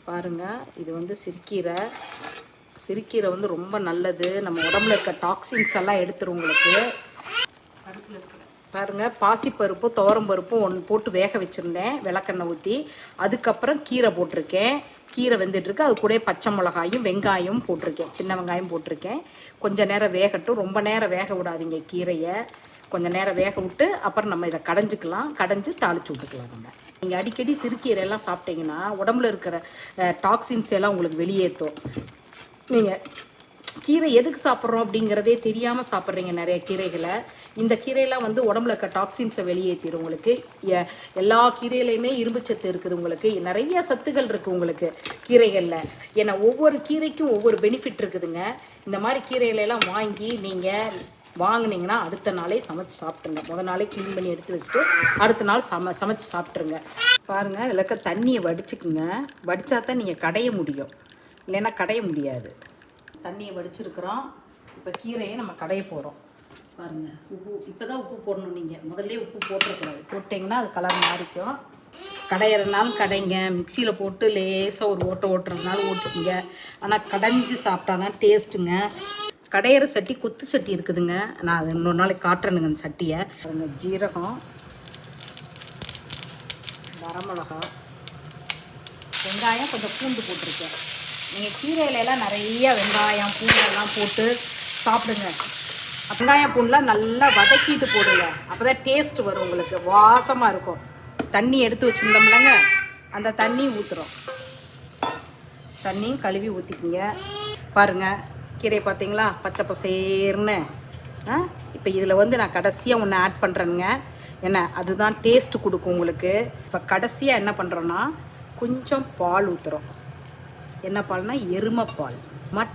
பாருங்கள், இது வந்து சிறுக்கீரை. சிறுக்கீரை வந்து ரொம்ப நல்லது, நம்ம உடம்புல இருக்க டாக்ஸின்ஸ் எல்லாம் எடுத்துரும் உங்களுக்கு. பாருங்கள், பாசிப்பருப்பு துவரம்பருப்பும் ஒன்று போட்டு வேக வச்சுருந்தேன் விளக்கெண்ணெய் ஊற்றி. அதுக்கப்புறம் கீரை போட்டிருக்கேன். கீரை வெந்துட்டுருக்கு. அது கூட பச்சை மிளகாயும் வெங்காயம் போட்டிருக்கேன், சின்ன வெங்காயம் போட்டிருக்கேன். கொஞ்சம் நேரம் வேகட்டும், ரொம்ப நேரம் வேக விடாதீங்க கீரையை. கொஞ்சம் நேரம் வேக விட்டு அப்புறம் நம்ம இதை கடைஞ்சிக்கலாம். கடைஞ்சி தாளித்து விட்டுக்கலாம். நம்ம நீங்கள் அடிக்கடி சிறுக்கீரையெல்லாம் சாப்பிட்டீங்கன்னா உடம்புல இருக்கிற டாக்ஸின்ஸ் எல்லாம் உங்களுக்கு வெளியேற்றும். நீங்கள் கீரை எதுக்கு சாப்பிட்றோம் அப்படிங்கிறதே தெரியாமல் சாப்பிட்றீங்க நிறைய கீரைகளை. இந்த கீரையெல்லாம் வந்து உடம்புல இருக்க டாக்ஸின்ஸை வெளியேற்றிடும் உங்களுக்கு. எல்லா கீரையிலையுமே இரும்புச்சத்து இருக்குது உங்களுக்கு. நிறைய சத்துக்கள் இருக்குது உங்களுக்கு கீரைகளில். ஏன்னா ஒவ்வொரு கீரைக்கும் ஒவ்வொரு பெனிஃபிட் இருக்குதுங்க. இந்த மாதிரி கீரைகளெல்லாம் வாங்கி நீங்கள் வாங்கினீங்கன்னா அடுத்த நாளே சமைச்சு சாப்பிட்ருங்க. முதல் நாளே க்ளீன் பண்ணி எடுத்து வச்சுட்டு அடுத்த நாள் சமைச்சு சாப்பிட்ருங்க. பாருங்கள், இதில் இருக்க தண்ணியை வடிச்சுக்குங்க. வடித்தா தான் நீங்கள் கடைய முடியும், இல்லைன்னா கடைய முடியாது. தண்ணியை வடிச்சிருக்கிறோம். இப்போ கீரையை நம்ம கடைய போகிறோம். பாருங்கள், உப்பு இப்போ தான் உப்பு போடணும். நீங்கள் முதல்ல உப்பு போட்டுறக்கூடாது. போட்டிங்கன்னா அது கலர் மாறிக்கும். கடையிறதுனாலும் கடைங்க, மிக்சியில் போட்டு லேசாக ஒரு ஓட்டுறதுனாலும் ஓட்டுக்குங்க. ஆனால் கடைஞ்சி சாப்பிட்டா தான் டேஸ்ட்டுங்க. கடையிற சட்டி கொத்து சட்டி இருக்குதுங்க, நான் அது இன்னொரு நாளைக்கு காட்டுறேனுங்க அந்த சட்டியை. பாருங்க, ஜீரகம், வரமிளகா, வெங்காயம், கொஞ்சம் பூண்டு போட்டிருக்கேன். நீங்கள் கீரையிலலாம் நிறைய வெங்காயம் பூண்டெல்லாம் போட்டு சாப்பிடுங்க. வெங்காயம் பூண்டெலாம் நல்லா வதக்கிட்டு போடுங்க. அப்போ தான் டேஸ்ட் வரும் உங்களுக்கு, வாசமாக இருக்கும். தண்ணி எடுத்து வச்சுருந்தோம்லங்க, அந்த தண்ணி ஊற்றுறோம். தண்ணியும் கழுவி ஊற்றிக்கிங்க. பாருங்கள், கீரை பார்த்தீங்களா பச்சை பசேர்னு. இப்போ இதில் வந்து நான் கடைசியாக ஒன்று ஆட் பண்ணுறேனுங்க. என்ன, அதுதான் டேஸ்ட்டு கொடுக்கும் உங்களுக்கு. இப்போ கடைசியாக என்ன பண்ணுறோன்னா கொஞ்சம் பால் ஊற்றுறோம். என்ன பால்னா எருமைப்பால்.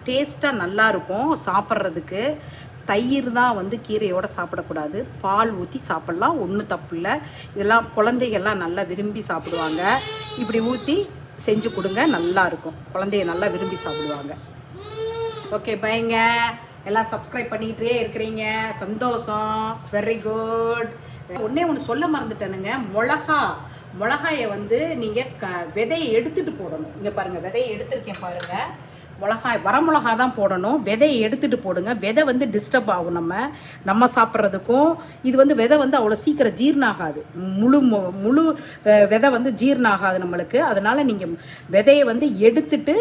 டேஸ்ட்டாக நல்லாயிருக்கும் சாப்பிட்றதுக்கு. தயிர் தான் வந்து கீரையோடு சாப்பிடக்கூடாது, பால் ஊற்றி சாப்பிட்லாம், ஒன்றும் தப்பு இல்லை. இதெல்லாம் குழந்தைகள்லாம் நல்லா விரும்பி சாப்பிடுவாங்க. இப்படி ஊற்றி செஞ்சு கொடுங்க, நல்லாயிருக்கும். குழந்தைய நல்லா விரும்பி சாப்பிடுவாங்க. ஓகே, பைங்க. எல்லாம் சப்ஸ்கிரைப் பண்ணிக்கிட்டே இருக்கிறீங்க, சந்தோஷம். Very good. ஒன்று சொல்ல மறந்துட்டேனுங்க. மிளகாயை வந்து நீங்கள் விதையை எடுத்துகிட்டு போடணும். இங்கே பாருங்கள், விதையை எடுத்துருக்கேன் பாருங்கள். வரமிளகா தான் போடணும். விதையை எடுத்துகிட்டு போடுங்க. விதை வந்து டிஸ்டர்ப் ஆகும் நம்ம சாப்பிட்றதுக்கும். இது வந்து விதை வந்து அவ்வளோ சீக்கிரம் ஜீரணம் ஆகாது. முழு விதை வந்து ஜீரணம் ஆகாது நம்மளுக்கு. அதனால் நீங்கள் விதையை வந்து எடுத்துட்டு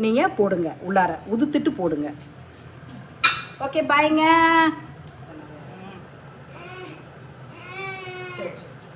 நீங்கள் போடுங்க, உள்ளார உதுத்துட்டு போடுங்க. ஓகே, பாய்ங்க.